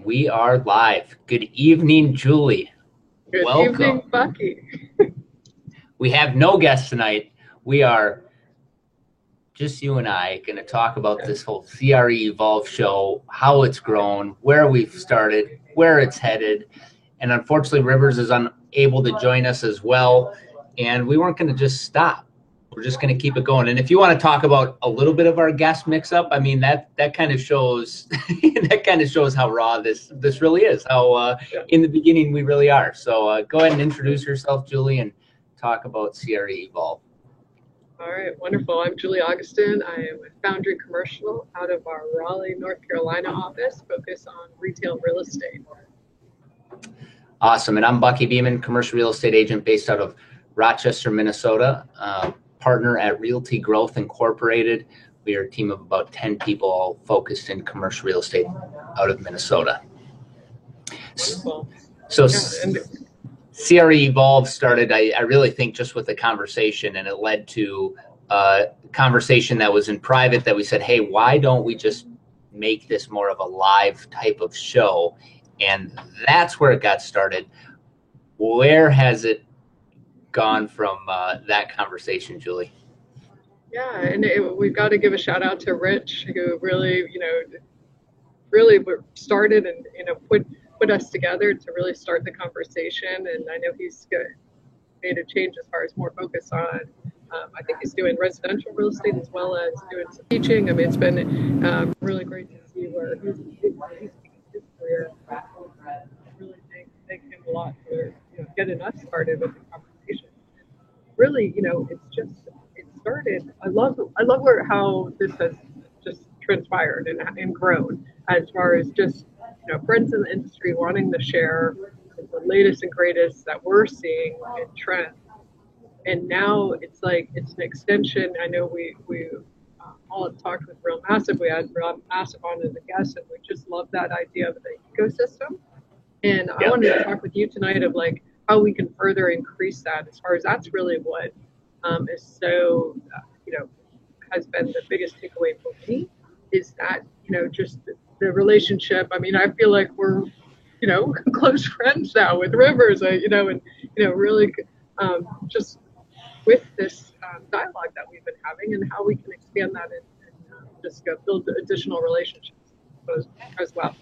We are live. Good evening, Julie. Good Welcome. evening, Bucky. We have no guests tonight. We are just you and I going to talk about this whole CRE Evolve show, how it's grown, where we've started, where it's headed. And unfortunately, Rivers is unable to join us as well. And we weren't going to just stop. We're just going to keep it going. And if you want to talk about a little bit of our guest mix-up, I mean that kind of shows how raw this really is. How in the beginning we really are. So go ahead and introduce yourself, Julie, and talk about CRE Evolve. All right, wonderful. I'm Julie Augustin. I am a Foundry Commercial out of our Raleigh, North Carolina office, focused on retail real estate. Awesome. And I'm Bucky Beeman, commercial real estate agent based out of Rochester, Minnesota. Partner at Realty Growth Incorporated. We are a team of about 10 people, all focused in commercial real estate out of Minnesota. Wonderful. So CRE Evolve started, I really think, just with a conversation, and it led to a conversation that was in private that we said, hey, why don't we just make this more of a live type of show? And that's where it got started. Where has it gone from that conversation, Julie? Yeah, and we've got to give a shout out to Rich, who really, really started and put us together to really start the conversation. And I know he's made a change as far as more focus on. I think he's doing residential real estate as well as doing some teaching. I mean, it's been really great to see where he's his career. I really thank him a lot for getting us started with the conversation. Really, it started. I love how this has just transpired and grown as far as just friends in the industry wanting to share the latest and greatest that we're seeing in trends. And now it's like it's an extension. I know we all have talked with Real Massive. We had Real Massive on as a guest, and we just love that idea of the ecosystem. And I wanted to talk with you tonight of like how we can further increase that, as far as that's really what is so has been the biggest takeaway for me, is that just the relationship. I mean, I feel like we're close friends now with Rivers, and really just with this dialogue that we've been having, and how we can expand that and just build additional relationships as well.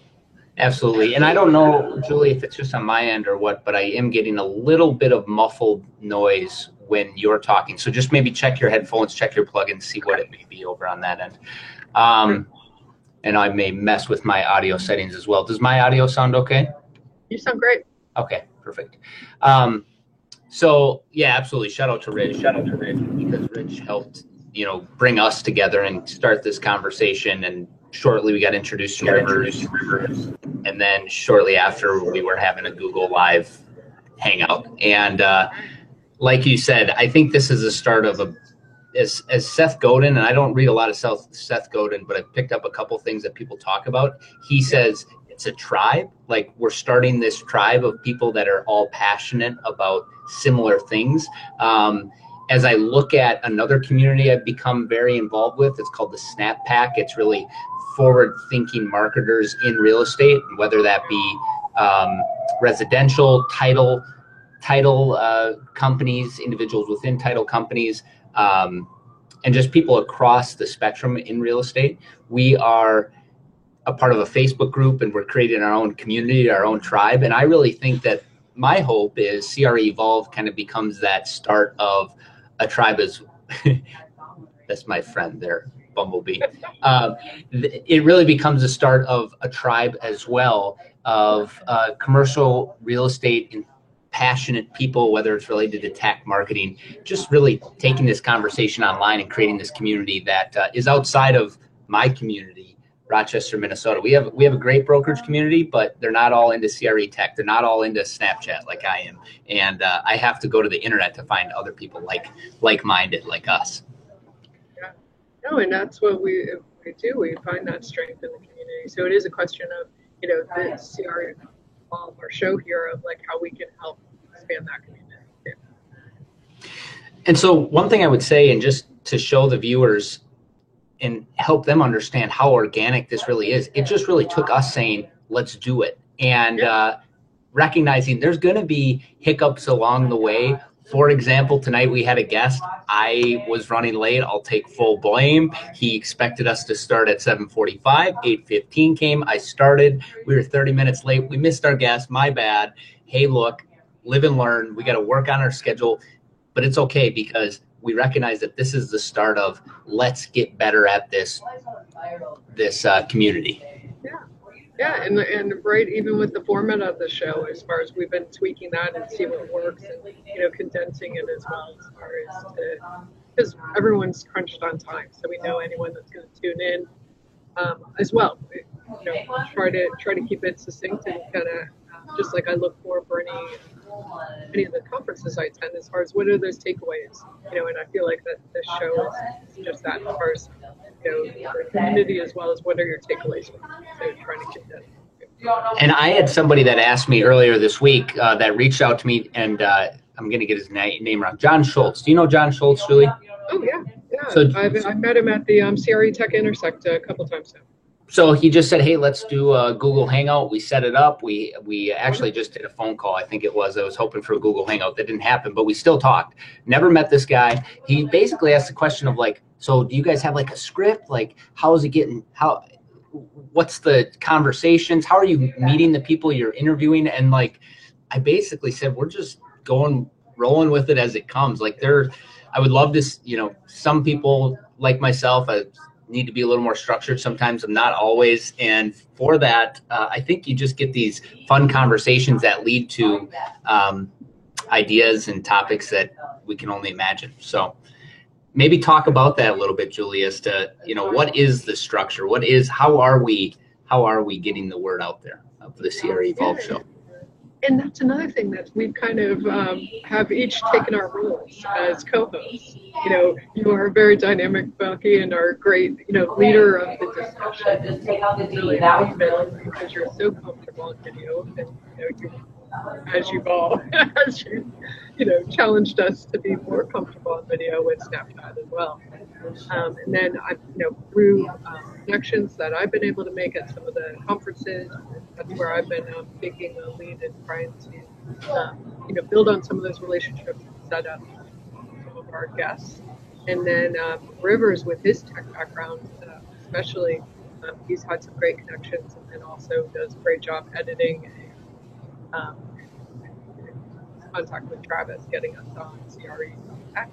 Absolutely. And I don't know, Julie, if it's just on my end or what, but I am getting a little bit of muffled noise when you're talking. So just maybe check your headphones, check your plugins, see what it may be over on that end. And I may mess with my audio settings as well. Does my audio sound okay? You sound great. Okay, perfect. So yeah, absolutely. Shout out to Rich, because Rich helped, bring us together and start this conversation. And shortly we got introduced to Rivers. And then shortly after, we were having a Google Live hangout. And like you said, I think this is the start of as Seth Godin, and I don't read a lot of Seth Godin, but I've picked up a couple things that people talk about. He says it's a tribe. Like, we're starting this tribe of people that are all passionate about similar things. As I look at another community I've become very involved with, it's called the Snap Pack. It's really forward-thinking marketers in real estate, whether that be residential, title companies, individuals within title companies, and just people across the spectrum in real estate. We are a part of a Facebook group, and we're creating our own community, our own tribe. And I really think that my hope is CRE Evolve kind of becomes that start of a tribe. As that's my friend there, Bumblebee. It really becomes the start of a tribe as well, of commercial real estate and passionate people, whether it's related to tech, marketing, just really taking this conversation online and creating this community that is outside of my community, Rochester, Minnesota. We have a great brokerage community, but they're not all into CRE tech. They're not all into Snapchat like I am. And I have to go to the internet to find other people like-minded like us. Yeah. No, and that's what we do. We find that strength in the community. So it is a question of, the CRE our show here of like how we can help expand that community. And so one thing I would say, and just to show the viewers and help them understand how organic this really is. It just really took us saying, let's do it. And recognizing there's going to be hiccups along the way. For example, tonight we had a guest. I was running late. I'll take full blame. He expected us to start at 7:45. 8:15 came. I started. We were 30 minutes late. We missed our guest. My bad. Hey, look, live and learn. We got to work on our schedule. But it's okay because we recognize that this is the start of let's get better at this community. Yeah, and right, even with the format of the show, as far as we've been tweaking that and see what works, and condensing it as well, as far as because everyone's crunched on time, so we know anyone that's going to tune in as well. Try to keep it succinct and kind of just like I look for any of the conferences I attend, as far as what are those takeaways, and I feel like that this show is just that, as far as the community as well as what are your takeaways. So trying to get that. And I had somebody that asked me earlier this week that reached out to me, and I'm going to get his name wrong. John Schultz. Do you know John Schultz, Julie? Oh yeah. So I've met him at the CRE Tech Intersect a couple times now. So he just said, hey, let's do a Google Hangout. We set it up. We actually just did a phone call. I think it was. I was hoping for a Google Hangout. That didn't happen, but we still talked. Never met this guy. He basically asked the question of like, so do you guys have like a script? Like, how is it getting, what's the conversations? How are you meeting the people you're interviewing? And like, I basically said, we're just rolling with it as it comes. Like I would love to, some people like myself, need to be a little more structured. Sometimes I'm not always. And for that, I think you just get these fun conversations that lead to ideas and topics that we can only imagine. So maybe talk about that a little bit, Julie, as to, what is the structure? How are we getting the word out there of the CRE Evolve show? And that's another thing that we've kind of have each taken our roles as co-hosts. You are very dynamic, Bucky, and are a great, leader of the discussion. Really, because you're so comfortable in video, and as you've all, challenged us to be more comfortable on video with Snapchat as well. And then, through connections that I've been able to make at some of the conferences, that's where I've been taking the lead and trying to, build on some of those relationships and set up some of our guests. And then Rivers, with his tech background, especially, he's had some great connections, and then also does a great job editing. Contact with Travis, getting us on CRE Tech.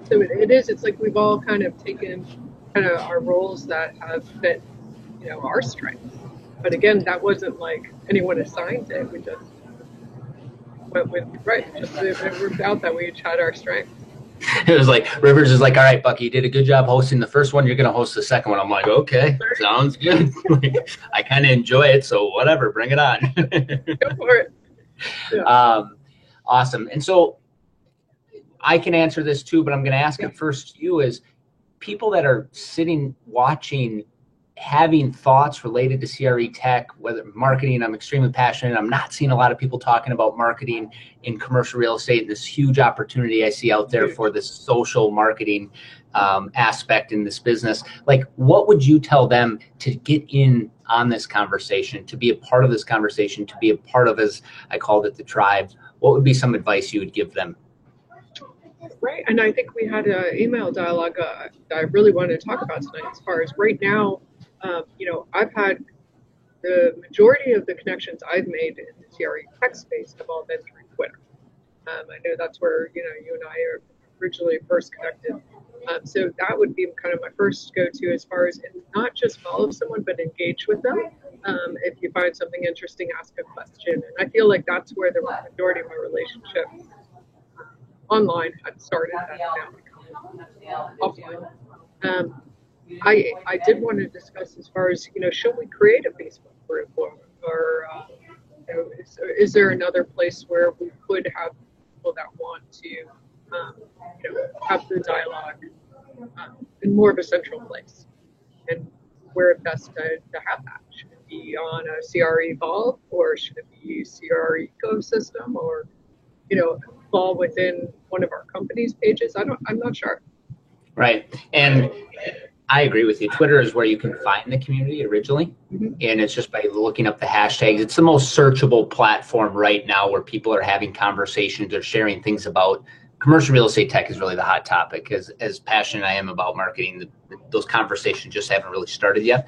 So it's like we've all kind of taken our roles that have fit, our strengths. But again, that wasn't like anyone assigned it. We just went with, it worked out that we each had our strengths. It was like, Rivers is like, all right, Bucky, you did a good job hosting the first one. You're going to host the second one. I'm like, okay, sounds good. I kind of enjoy it. So whatever, bring it on. Go for it. Yeah. Awesome. And so I can answer this too, but I'm going to ask it first to you, is people that are sitting, watching, having thoughts related to CRE Tech, whether marketing. I'm extremely passionate. I'm not seeing a lot of people talking about marketing in commercial real estate, and this huge opportunity I see out there for this social marketing aspect in this business. Like, what would you tell them to get in on this conversation, to be a part of this conversation, to be a part of, as I called it, the tribe? What would be some advice you would give them? Right, and I think we had an email dialogue that I really wanted to talk about tonight. As far as right now, I've had the majority of the connections I've made in the CRE Tech space have all been through Twitter. I know that's where you and I are originally first connected. So that would be kind of my first go-to, as far as, and not just follow someone, but engage with them. If you find something interesting, ask a question. And I feel like that's where the majority of my relationships online had started. Offline. I did want to discuss, as far as, should we create a Facebook group, or is there another place where we could have people that want to have the dialogue in more of a central place, and where best to have that? Should it be on a CRE Evolve, or should it be CRE ecosystem, or fall within one of our company's pages? I'm not sure. Right. And I agree with you. Twitter is where you can find the community originally, and it's just by looking up the hashtags. It's the most searchable platform right now where people are having conversations or sharing things about commercial real estate. Tech is really the hot topic. As passionate I am about marketing, those conversations just haven't really started yet.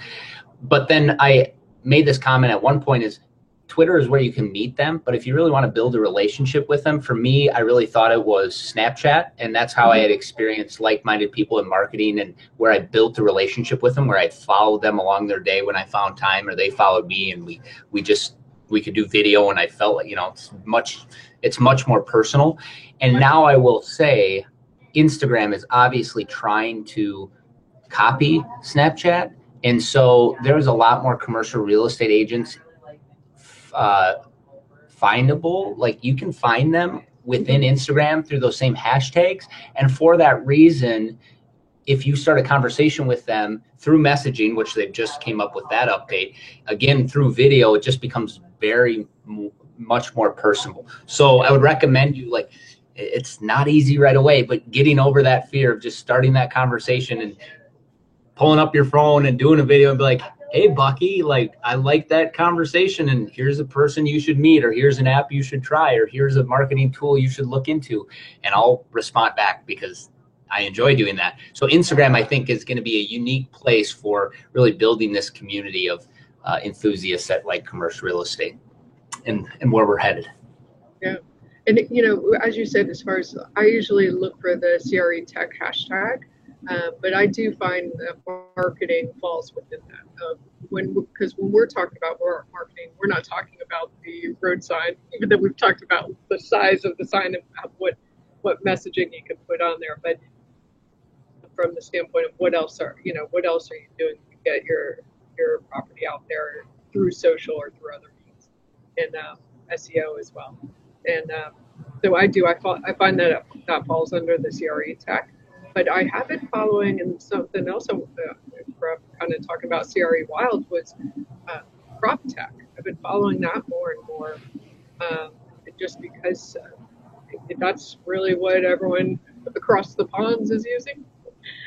But then I made this comment at one point is Twitter is where you can meet them, but if you really want to build a relationship with them, for me, I really thought it was Snapchat, and that's how I had experienced like-minded people in marketing, and where I built a relationship with them, where I followed them along their day when I found time, or they followed me, and we could do video, and I felt like, it's much more personal. And now I will say, Instagram is obviously trying to copy Snapchat, and so there's a lot more commercial real estate agents findable. Like, you can find them within Instagram through those same hashtags. And for that reason, if you start a conversation with them through messaging, which they've just came up with that update, again, through video, it just becomes much more personal. So I would recommend you, like, it's not easy right away, but getting over that fear of just starting that conversation and pulling up your phone and doing a video and be like, hey, Bucky, like, I like that conversation, and here's a person you should meet, or here's an app you should try, or here's a marketing tool you should look into. And I'll respond back because I enjoy doing that. So Instagram, I think, is going to be a unique place for really building this community of enthusiasts that like commercial real estate and where we're headed. Yeah. And, as you said, as far as I usually look for the CRE tech hashtag, but I do find that marketing falls within that. Because when we're talking about marketing, we're not talking about the road sign, even though we've talked about the size of the sign and what messaging you can put on there. But from the standpoint of what else are you doing to get your property out there through social or through other means, and SEO as well. And so I find that falls under the CRE tech. But I have been following, and something else kind of talking about CRE Wild was prop tech. I've been following that more and more, just because that's really what everyone across the ponds is using.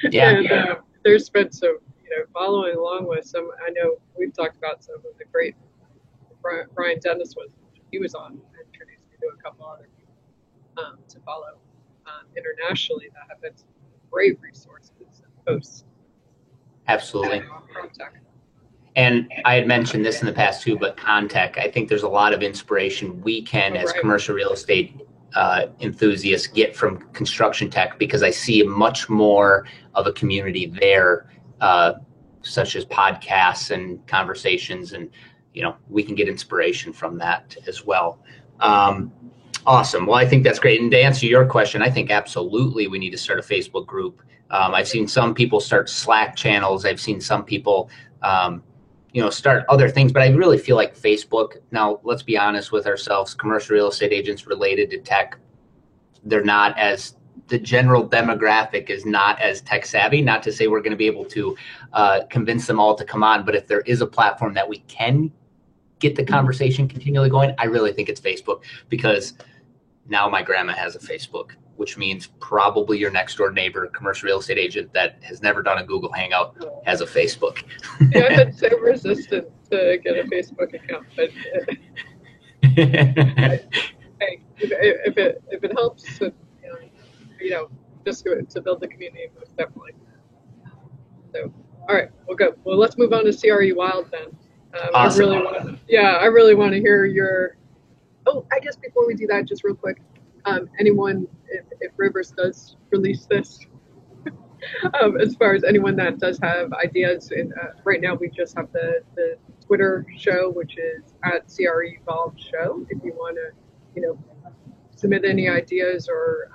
Yeah. And there's been some, following along with some. I know we've talked about some of the great. Brian Dennis he was on, and introduced me to a couple other people to follow internationally that have been great resources and posts. Absolutely. And I had mentioned this in the past too, but Contech, I think there's a lot of inspiration we can, as commercial real estate enthusiasts, get from construction tech, because I see much more of a community there, such as podcasts and conversations, and we can get inspiration from that as well. Awesome. Well, I think that's great. And to answer your question, I think absolutely we need to start a Facebook group. I've seen some people start Slack channels. I've seen some people, start other things, but I really feel like Facebook. Now, let's be honest with ourselves. Commercial real estate agents related to tech, the general demographic is not as tech savvy. Not to say we're going to be able to convince them all to come on, but if there is a platform that we can get the conversation continually going, I really think it's Facebook, because now my grandma has a Facebook, which means probably your next door neighbor, commercial real estate agent that has never done a Google Hangout, has a Facebook. Yeah, I've been so resistant to get a Facebook account, but hey, if it helps, just to build the community, most definitely. So, all right, we'll go. Well, let's move on to CRE Wild then. Awesome. I really want to hear your. Oh, I guess before we do that, just real quick, anyone, if Rivers does release this, as far as anyone that does have ideas, and right now we just have the Twitter show, which is at CRE Evolved Show. If you want to, submit any ideas or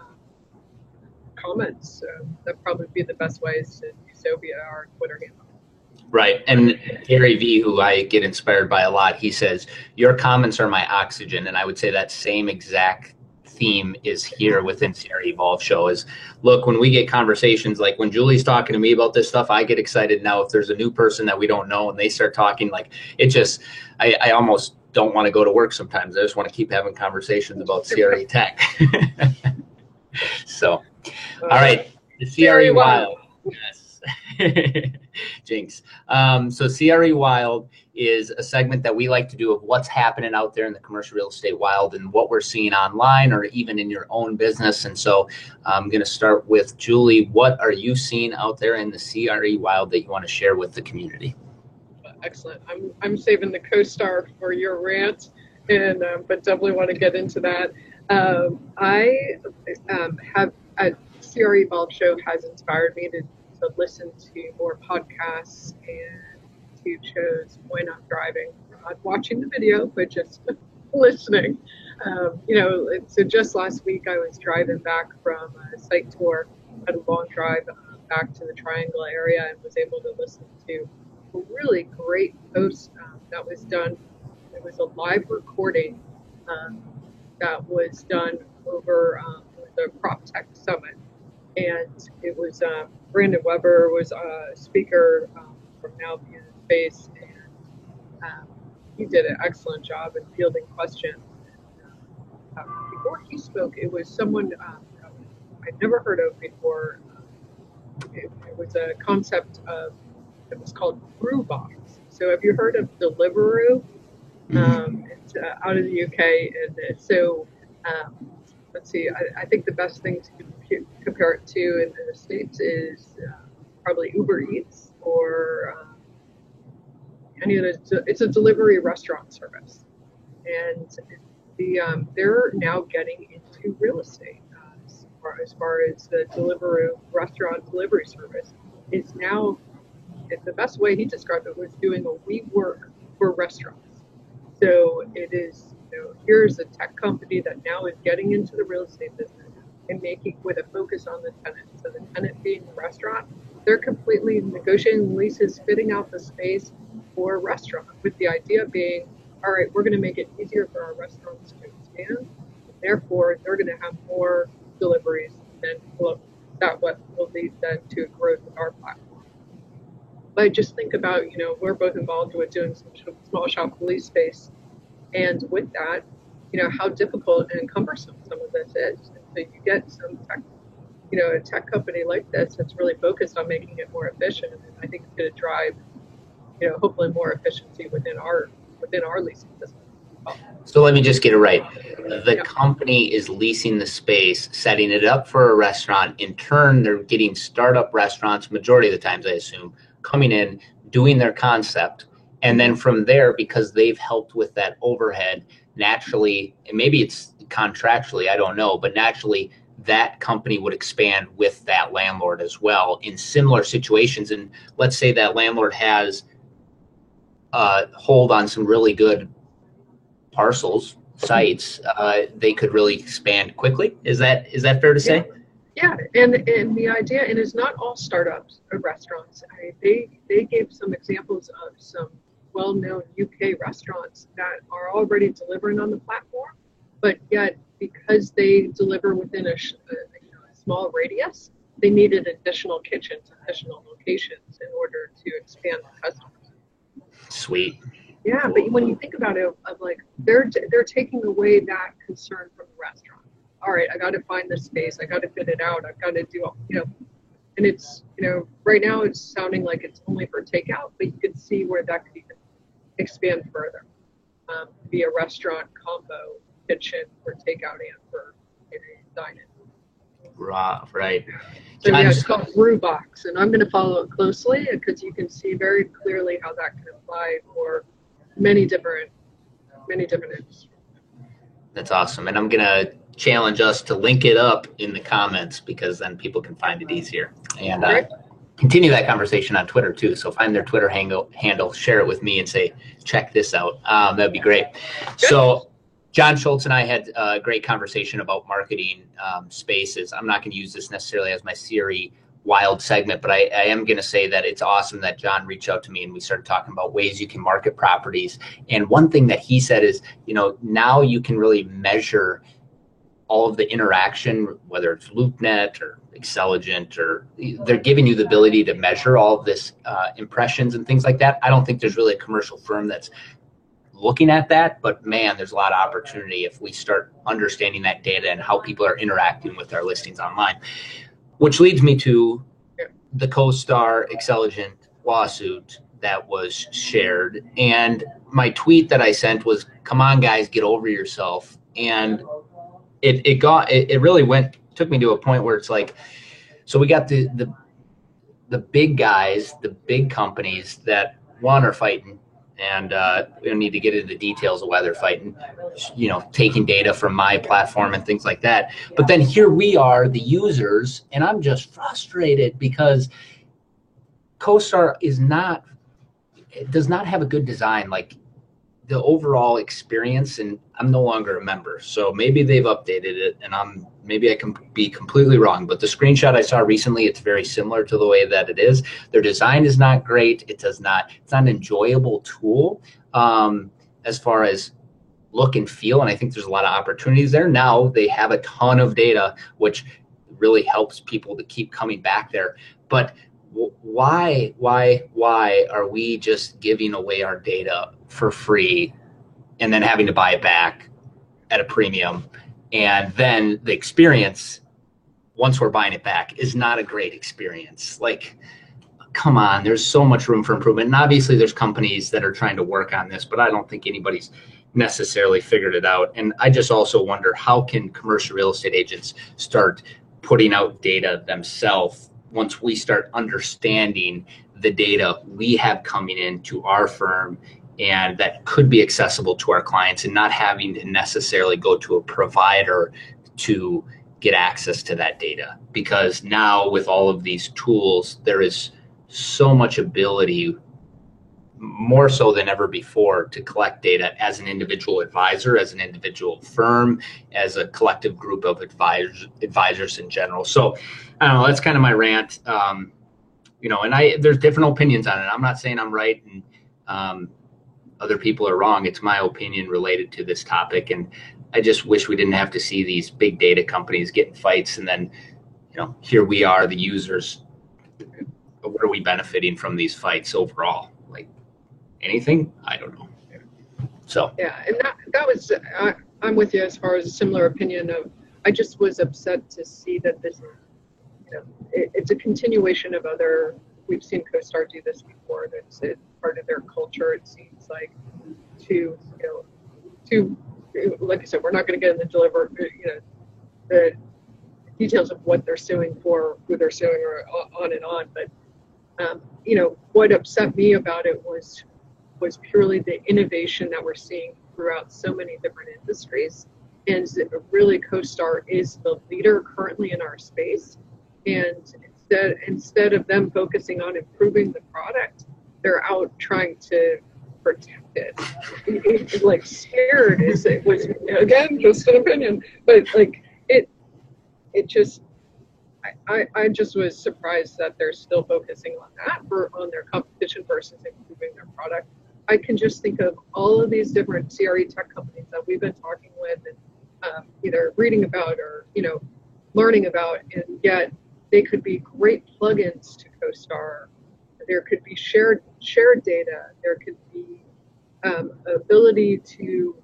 comments, that'd probably be the best ways to do so via our Twitter handle. Right. And Gary Vee, who I get inspired by a lot, he says, your comments are my oxygen. And I would say that same exact theme is here within CRE Evolve Show is, look, when we get conversations, like when Julie's talking to me about this stuff, I get excited now. If there's a new person that we don't know and they start talking, like, it just, I almost don't want to go to work sometimes. I just want to keep having conversations about CRE tech. So, all right. The CRE Wild. Yes. Jinx. So CRE Wild is a segment that we like to do of what's happening out there in the commercial real estate wild and what we're seeing online or even in your own business. And so I'm going to start with Julie. What are you seeing out there in the CRE wild that you want to share with the community? Excellent. I'm saving the co-star for your rant, and but definitely want to get into that. I have a CRE Evolve show has inspired me to listen to more podcasts and YouTube shows when I'm driving, not watching the video, but just listening. So just last week I was driving back from a site tour, had a long drive back to the Triangle area, and was able to listen to a really great post that was done. It was a live recording that was done over the PropTech Summit, and it was Brandon Weber was a speaker from Now View Space, and he did an excellent job in fielding questions. Before he spoke, it was someone I'd never heard of before. It was a concept of, it was called Brewbox. So have you heard of Deliveroo? It's out of the UK, and so let's see. I think the best thing to compare it to in the States is probably Uber Eats or any of the. It's a delivery restaurant service, and they're now getting into real estate as far as the Deliveroo restaurant delivery service is now. The best way he described it was doing a WeWork for restaurants. So it is, here's a tech company that now is getting into the real estate business and making with a focus on the tenant. So the tenant being the restaurant, they're completely negotiating leases, fitting out the space for a restaurant, with the idea being, all right, we're going to make it easier for our restaurants to expand. Therefore, they're going to have more deliveries, and that what will lead then to growth of our platform. But just think about, we're both involved with doing some small shop lease space. And with that, how difficult and cumbersome some of this is. And so you get some tech, a tech company like this that's really focused on making it more efficient. And I think it's going to drive, hopefully more efficiency within our leasing business. So let me just get it right. The company is leasing the space, setting it up for a restaurant. In turn, they're getting startup restaurants, majority of the times, I assume, coming in, doing their concept. And then from there, because they've helped with that overhead, naturally, and maybe it's contractually, I don't know, but naturally that company would expand with that landlord as well in similar situations. And let's say that landlord has a hold on some really good parcels, sites, they could really expand quickly. Is that fair to say? Yeah, and the idea, and it's not all startups or restaurants. They gave some examples of some well-known UK restaurants that are already delivering on the platform, but yet because they deliver within a small radius, they needed additional kitchens, additional locations in order to expand the customers. Sweet. Yeah, but when you think about it, of like they're taking away that concern from the restaurant. All right, I got to find this space. I got to fit it out. I've got to do, and it's, right now it's sounding like it's only for takeout, but you could see where that could even expand further. Be a restaurant combo kitchen for takeout and for dine-in. Right. So yeah, it's called Brewbox, and I'm going to follow it closely because you can see very clearly how that can apply for many different industries. That's awesome, and I'm going to challenge us to link it up in the comments because then people can find it easier. And continue that conversation on Twitter too. So find their Twitter handle, share it with me, and say, check this out. That'd be great. Good. So John Schultz and I had a great conversation about marketing spaces. I'm not going to use this necessarily as my CRE Wild segment, but I am going to say that it's awesome that John reached out to me and we started talking about ways you can market properties. And one thing that he said is, now you can really measure all of the interaction, whether it's LoopNet or Xceligent, or they're giving you the ability to measure all of this impressions and things like that. I don't think there's really a commercial firm that's looking at that, but man, there's a lot of opportunity if we start understanding that data and how people are interacting with our listings online. Which leads me to the CoStar Xceligent lawsuit that was shared, and my tweet that I sent was, "Come on, guys, get over yourself." And it really took me to a point where it's like, so we got the big guys, the big companies that are fighting, and we don't need to get into the details of why they're fighting, taking data from my platform and things like that. But then here we are, the users, and I'm just frustrated because CoStar does not have a good design. Like, the overall experience, and I'm no longer a member, so maybe they've updated it, and maybe I can be completely wrong, but the screenshot I saw recently, it's very similar to the way that it is. Their design is not great. It's not an enjoyable tool as far as look and feel, and I think there's a lot of opportunities there. Now they have a ton of data, which really helps people to keep coming back there. But why are we just giving away our data for free and then having to buy it back at a premium? And then the experience, once we're buying it back, is not a great experience. Like, come on, there's so much room for improvement. And obviously there's companies that are trying to work on this, but I don't think anybody's necessarily figured it out. And I just also wonder, how can commercial real estate agents start putting out data themselves once we start understanding the data we have coming into our firm and that could be accessible to our clients, and not having to necessarily go to a provider to get access to that data? Because now with all of these tools, there is so much ability, more so than ever before, to collect data as an individual advisor, as an individual firm, as a collective group of advisors in general. So I don't know, that's kind of my rant. And there's different opinions on it. I'm not saying I'm right and other people are wrong. It's my opinion related to this topic. And I just wish we didn't have to see these big data companies get in fights. And then, here we are, the users. What are we benefiting from these fights overall? Like, anything? I don't know. So yeah, and that was I'm with you as far as a similar opinion of, I just was upset to see that this, it's a continuation of we've seen CoStar do this before. That's part of their culture, it seems like, to like I said, we're not going to get into the details of what they're suing for, who they're suing, or on and on. But what upset me about it was purely the innovation that we're seeing throughout so many different industries. And really, CoStar is the leader currently in our space. And instead of them focusing on improving the product, they're out trying to protect it. It's like scared as it was, again, just an opinion, but like it just, I just was surprised that they're still focusing on that on their competition versus improving their product. I can just think of all of these different CRE tech companies that we've been talking with and either reading about or learning about, and yet they could be great plugins to CoStar. There could be shared data. There could be ability to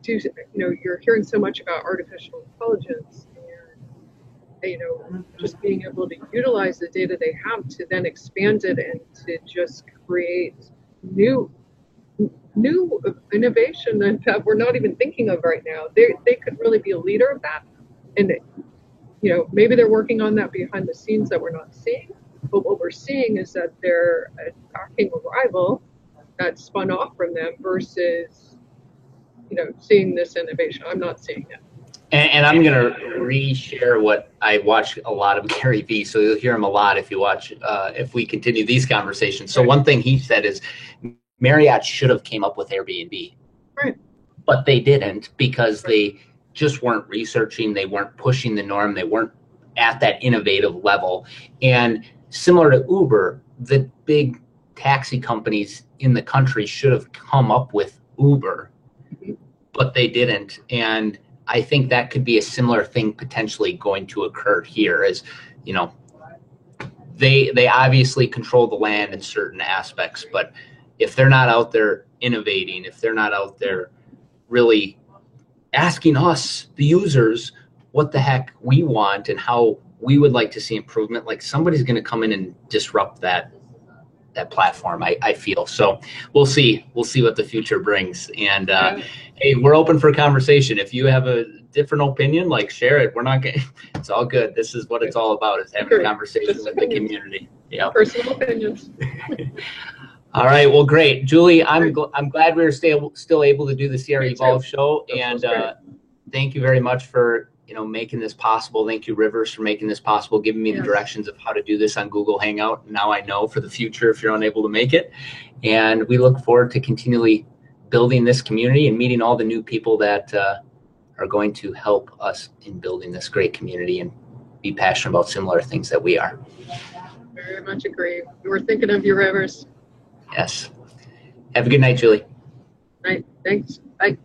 do. You're hearing so much about artificial intelligence, and just being able to utilize the data they have to then expand it and to just create new innovation that we're not even thinking of right now. They could really be a leader of that, and maybe they're working on that behind the scenes that we're not seeing. But what we're seeing is that they're attacking a rival that spun off from them versus, seeing this innovation. I'm not seeing it. And I'm going to re-share what I watch a lot of Gary Vee, so you'll hear him a lot if you watch, if we continue these conversations. So one thing he said is Marriott should have came up with Airbnb. Right. But they didn't, because they just weren't researching, they weren't pushing the norm, they weren't at that innovative level. And similar to Uber, the big taxi companies in the country should have come up with Uber, but they didn't. And I think that could be a similar thing potentially going to occur here, as they obviously control the land in certain aspects, but if they're not out there innovating, if they're not out there really asking us, the users, what the heck we want and how we would like to see improvement. Like somebody's going to come in and disrupt that platform, I feel. So we'll see what the future brings. And hey, we're open for conversation. If you have a different opinion, like share it. We're not getting, it's all good. This is what it's all about, is having a conversation with the community. Yeah. Personal opinions. All right. Well, great. Julie, I'm glad we were still able to do the CR Evolve show. And thank you very much for, making this possible. Thank you, Rivers, for making this possible, giving me the directions of how to do this on Google Hangout. Now I know for the future if you're unable to make it. And we look forward to continually building this community and meeting all the new people that are going to help us in building this great community and be passionate about similar things that we are. Very much agree. We're thinking of you, Rivers. Yes. Have a good night, Julie. Night. Thanks. Bye.